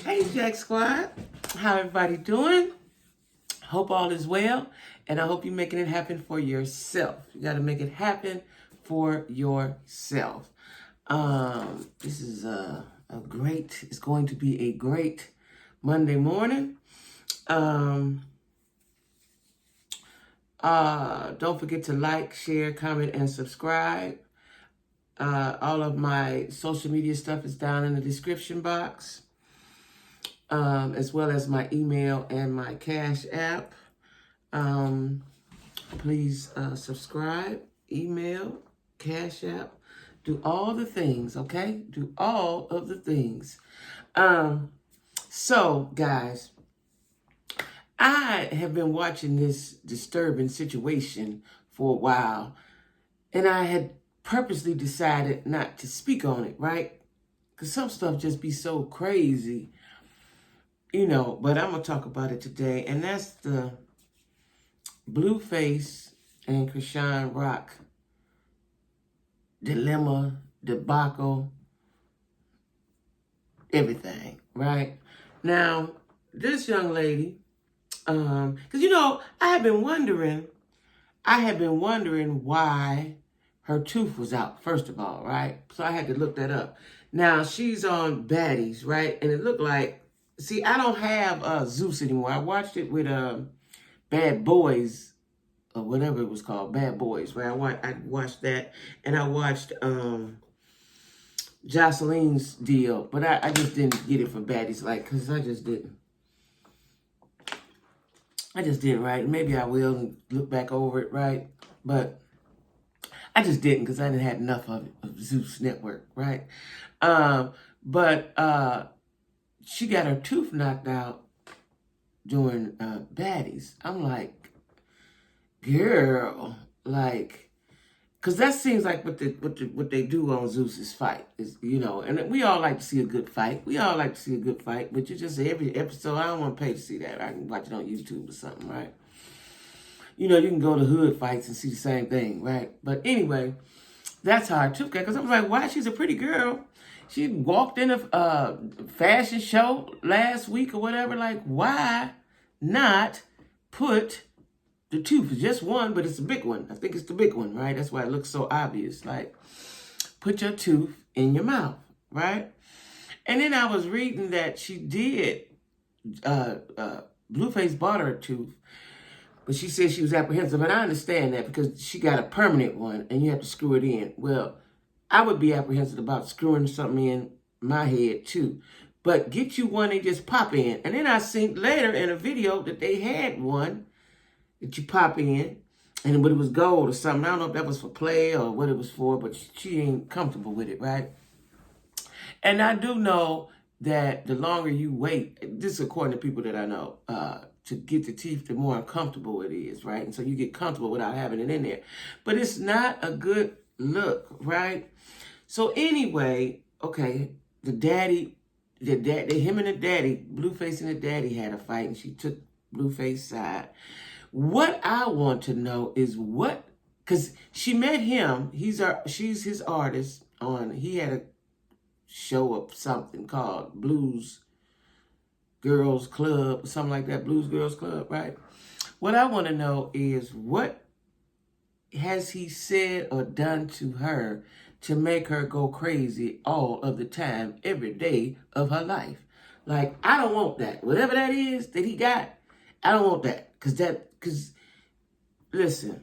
Hey Jack Squad, how everybody doing? Hope all is well, and I hope you're making it happen for yourself. You got to make it happen for yourself. This is it's going to be a great Monday morning. Don't forget to like, share, comment, and subscribe. All of my social media stuff is down in the description box. As well as my email and my Cash App. Please subscribe, email, Cash App, do all the things, okay? Do all of the things. So, guys, I have been watching this disturbing situation for a while, and I had purposely decided not to speak on it, right? Because some stuff just be so crazy. But I'm going to talk about it today, and that's the Blueface and Chrisean Rock dilemma, debacle, everything, right? Now, this young lady, because, I have been wondering why her tooth was out, first of all, right? So I had to look that up. Now, she's on Baddies, right? And it looked like, see, I don't have Zeus anymore. I watched it with Bad Boys, or whatever it was called, Bad Boys, right? I watched that, and I watched Jocelyn's deal, but I just didn't get it for Baddies, because I just didn't. Right? Maybe I will look back over it, right? But I just didn't, because I didn't have enough of it, of Zeus Network, right? But she got her tooth knocked out during Baddies. I'm like, girl, because that seems like what they do on Zeus's fight is, and we all like to see a good fight. But you just every episode, I don't want to pay to see that. I can watch it on YouTube or something, right? You can go to hood fights and see the same thing, right? But anyway, that's how I took it, because I was like, why? She's a pretty girl. She walked in a fashion show last week or whatever. Like, why not put the tooth? It's just one, but it's a big one. I think it's the big one, right? That's why it looks so obvious. Like, put your tooth in your mouth, right? And then I was reading that she did, Blueface bought her a tooth, but she said she was apprehensive. And I understand that, because she got a permanent one and you have to screw it in. Well, I would be apprehensive about screwing something in my head too. But get you one and just pop in. And then I seen later in a video that they had one that you pop in, but it was gold or something. I don't know if that was for play or what it was for, but she ain't comfortable with it, right? And I do know that the longer you wait, this is according to people that I know, to get the teeth, the more uncomfortable it is, right? And so you get comfortable without having it in there. But it's not a good look, right? So anyway, okay, him and the daddy, Blueface and the daddy had a fight, and she took Blueface's side. What I want to know is because she met him, she's his artist he had a show of something called Blues Girls Club, or something like that, Blues Girls Club, right? What I want to know is, what has he said or done to her to make her go crazy all of the time, every day of her life? Like, I don't want that. Whatever that is that he got, I don't want that. Because, listen,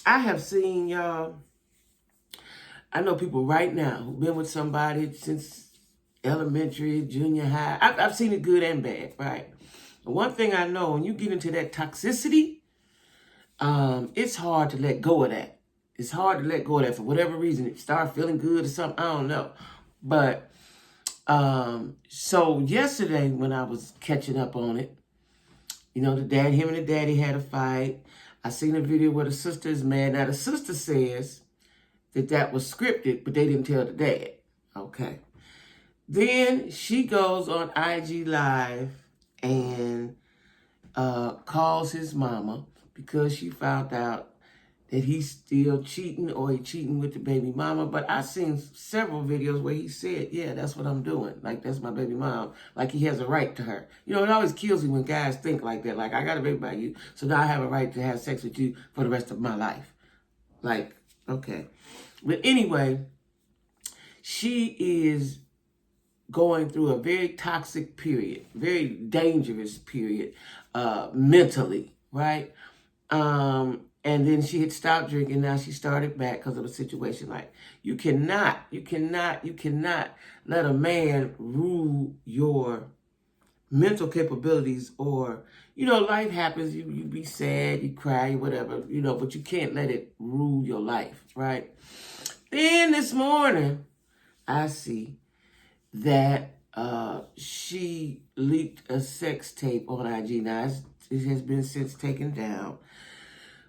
I have seen, y'all, I know people right now who've been with somebody since elementary, junior high. I've seen it good and bad, right? But one thing I know, when you get into that toxicity, it's hard to let go of that. It's hard to let go of that for whatever reason. It start feeling good or something, I don't know. But, so yesterday when I was catching up on it, him and the daddy had a fight. I seen a video where the sister is mad. Now, the sister says that was scripted, but they didn't tell the dad. Okay. Then she goes on IG Live and calls his mama, because she found out that he's still cheating or he cheating with the baby mama. But I seen several videos where he said, yeah, that's what I'm doing. Like, that's my baby mom. Like, he has a right to her. You know, it always kills me when guys think like that. Like, I got a baby by you, so now I have a right to have sex with you for the rest of my life. Like, okay. But anyway, she is going through a very toxic period, very dangerous period, mentally, right? And then she had stopped drinking. Now she started back because of a situation. Like, you cannot let a man rule your mental capabilities. Or, you know, life happens. You be sad, you cry, whatever, you know, but you can't let it rule your life, right? Then this morning, I see that she leaked a sex tape on IG. Now, it has been since taken down.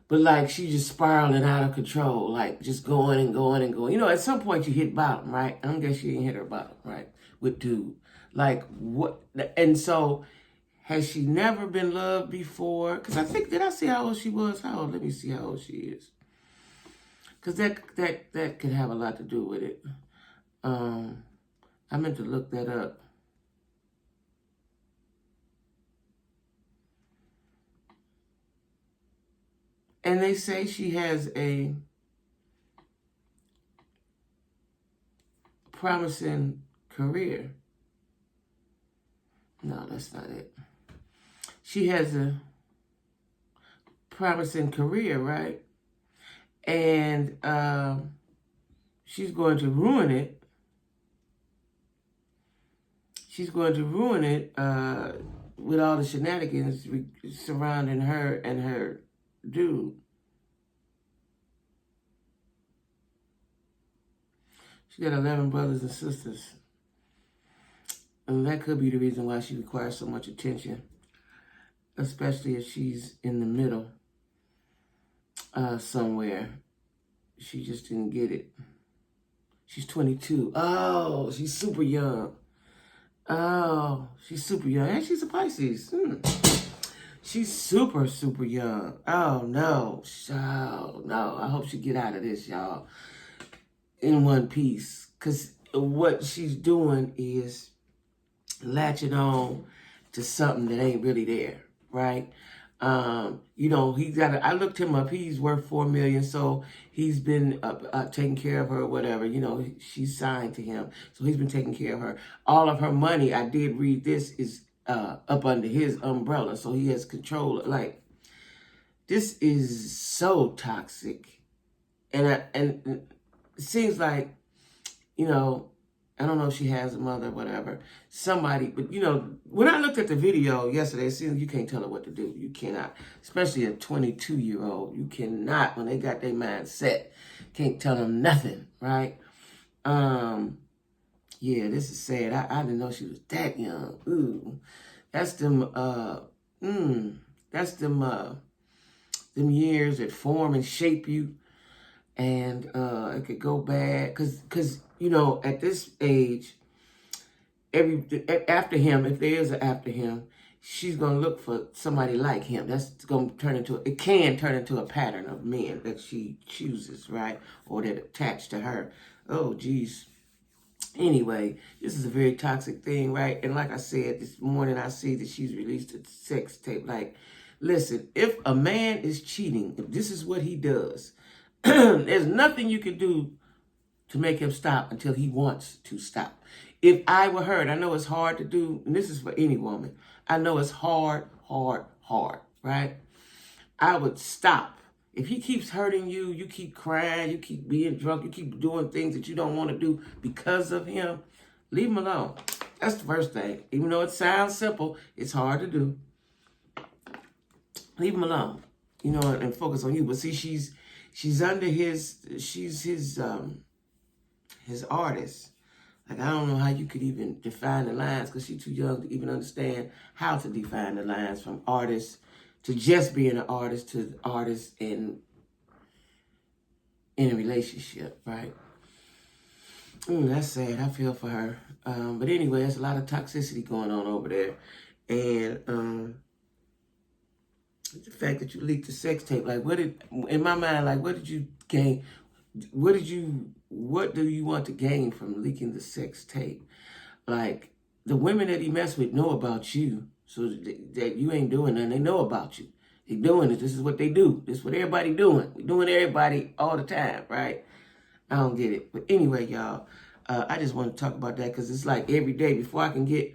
But, like, she just spiraling out of control, like, just going and going and going. You know, at some point you hit bottom, right? I don't guess she didn't hit her bottom, right? With dude. Like, what? And so, has she never been loved before? Because I think, did I see how old she was? How old? Let me see how old she is. Because that could have a lot to do with it. I meant to look that up. And they say she has a promising career. No, that's not it. She has a promising career, right? And she's going to ruin it. She's going to ruin it with all the shenanigans surrounding her and her dude. She got 11 brothers and sisters. And that could be the reason why she requires so much attention, especially if she's in the middle somewhere. She just didn't get it. She's 22. Oh, she's super young. Oh, she's super young. And she's a Pisces. She's super, super young. Oh, no. Oh, no. I hope she get out of this, y'all, in one piece. Because what she's doing is latching on to something that ain't really there, right? You know, I looked him up. He's worth $4 million, so he's been taking care of her or whatever. You know, she's signed to him, so he's been taking care of her. All of her money, I did read this, is up under his umbrella, so he has control. Like, this is so toxic, and it seems like, you know, I don't know if she has a mother or whatever, somebody, but, you know, when I looked at the video yesterday, it seems you can't tell her what to do. You cannot, especially a 22-year-old. You cannot, when they got their mind set, can't tell them nothing, right? Yeah, this is sad. I didn't know she was that young. Ooh, that's them years that form and shape you, and it could go bad, cause you know, at this age, after him, if there is an after him, she's gonna look for somebody like him. That's gonna it can turn into a pattern of men that she chooses, right, or that attach to her. Oh, geez. Anyway, this is a very toxic thing, right? And like I said, this morning I see that she's released a sex tape. Like, listen, if a man is cheating, if this is what he does, there's nothing you can do to make him stop until he wants to stop. If I were her, and I know it's hard to do, and this is for any woman, I know it's hard, right? I would stop. If he keeps hurting you, you keep crying, you keep being drunk, you keep doing things that you don't want to do because of him, leave him alone. That's the first thing. Even though it sounds simple, it's hard to do. Leave him alone, you know, and focus on you. But see, she's under she's his artist. Like, I don't know how you could even define the lines, because she's too young to even understand how to define the lines from artist to just being an artist to artist in a relationship, right? That's sad. I feel for her. But anyway, there's a lot of toxicity going on over there. And The fact that you leaked the sex tape, like in my mind, like what did you gain? What do you want to gain from leaking the sex tape? Like the women that he messed with know about you, so that you ain't doing nothing. They know about you. They doing it. This is what they do. This is what everybody doing. We doing everybody all the time, right? I don't get it. But anyway, y'all, I just want to talk about that because it's like every day before I can get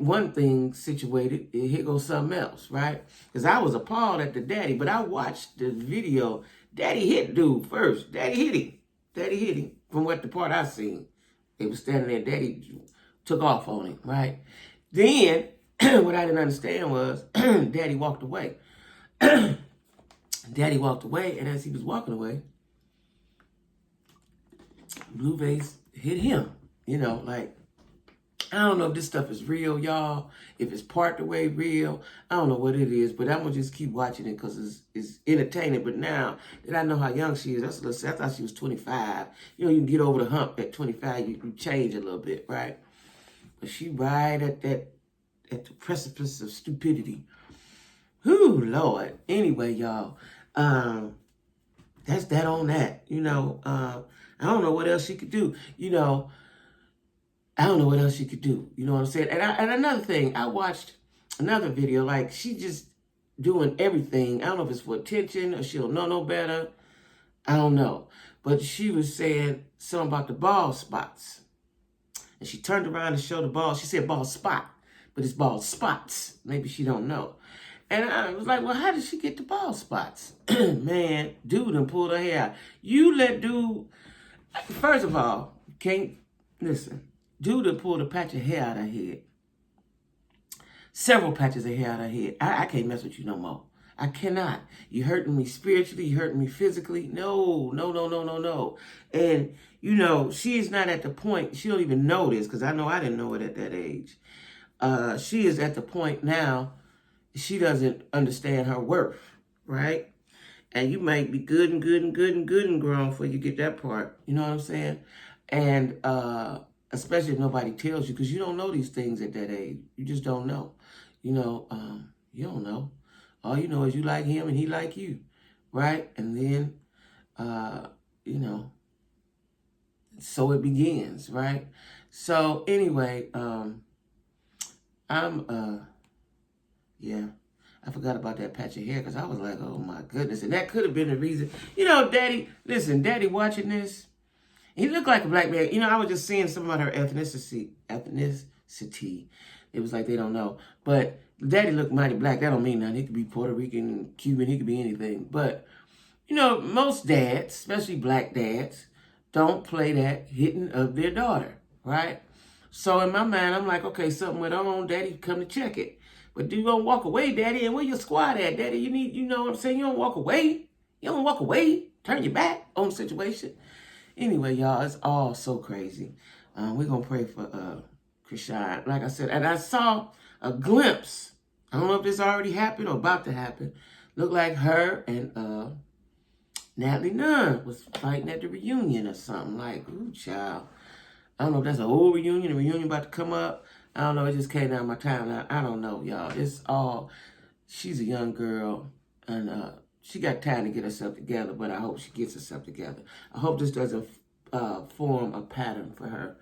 one thing situated, here goes something else, right? Because I was appalled at the daddy, but I watched the video. Daddy hit dude first. Daddy hit him. Daddy hit him. From what the part I seen, they was standing there. Daddy took off on him, right? Then what I didn't understand was Daddy walked away. Daddy walked away, and as he was walking away, Blueface hit him. You know, like. I don't know if this stuff is real, y'all. If it's part the way real, I don't know what it is, but I'm gonna just keep watching it because it's entertaining. But now that I know how young she is, I thought she was 25. You know, you can get over the hump at 25. You change a little bit, right? But she right at the precipice of stupidity. Whew, Lord. Anyway, y'all, that's that on that. You know, I don't know what else she could do. You know. I don't know what else she could do. You know what I'm saying? And another thing, I watched another video, like she just doing everything. I don't know if it's for attention or she'll know no better. I don't know. But she was saying something about the bald spots. And she turned around and showed the ball. She said bald spot, but it's bald spots. Maybe she don't know. And I was like, well, how did she get the bald spots? Man, dude done pulled her hair out. You let dude, first of all, can't, listen. Dude that pulled a patch of hair out of her head. Several patches of hair out of her head. I can't mess with you no more. I cannot. You hurting me spiritually. You hurting me physically. No. And, you know, she is not at the point. She don't even know this because I know I didn't know it at that age. She is at the point now. She doesn't understand her worth, right? And you might be good and grown before you get that part. You know what I'm saying? And, especially if nobody tells you, because you don't know these things at that age. You just don't know. You know, you don't know. All you know is you like him and he like you, right? And then, you know, so it begins, right? So anyway, yeah, I forgot about that patch of hair because I was like, oh my goodness. And that could have been the reason. You know, Daddy, listen, Daddy watching this, he looked like a black man. You know, I was just seeing some about her ethnicity. It was like they don't know. But Daddy looked mighty black. That don't mean nothing. He could be Puerto Rican, Cuban. He could be anything. But, you know, most dads, especially black dads, don't play that hitting of their daughter, right? So in my mind, I'm like, okay, something went on. Daddy, come to check it. But you don't walk away, Daddy. And where your squad at, Daddy? You know what I'm saying? You don't walk away. You don't walk away. Turn your back on the situation. Anyway, y'all, it's all so crazy. We're going to pray for Chrisean. Like I said, and I saw a glimpse. I don't know if this already happened or about to happen. Looked like her and Natalie Nunn was fighting at the reunion or something. Like, ooh, child. I don't know if that's an old reunion, a reunion about to come up. I don't know. It just came down my time. I don't know, y'all. It's all, she's a young girl, and she got time to get herself together, but I hope she gets herself together. I hope this doesn't form a pattern for her.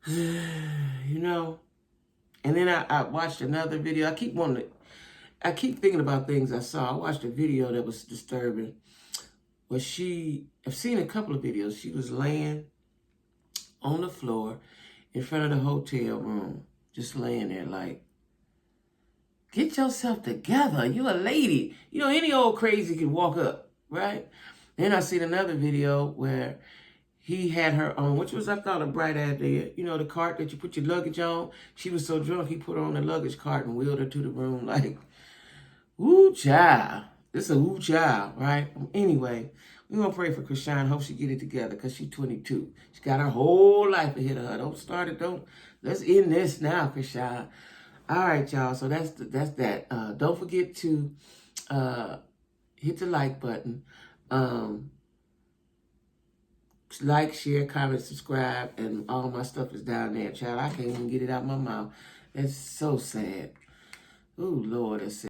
You know? And then I watched another video. I keep thinking about things I saw. I watched a video that was disturbing. Where I've seen a couple of videos. She was laying on the floor in front of the hotel room. Just laying there like, get yourself together. You a lady. You know, any old crazy can walk up, right? Then I seen another video where he had her on, which was, I thought, a bright idea. You know, the cart that you put your luggage on. She was so drunk, he put her on the luggage cart and wheeled her to the room like, ooh, child. This is a ooh, child, right? Anyway, we're going to pray for Chrisean. Hope she get it together because she's 22. She got her whole life ahead of her. Don't start it. Let's end this now, Chrisean. All right, y'all. So that's that. Don't forget to hit the like button. Like, share, comment, subscribe, and all my stuff is down there, child. I can't even get it out my mouth. It's so sad. Oh, Lord, that's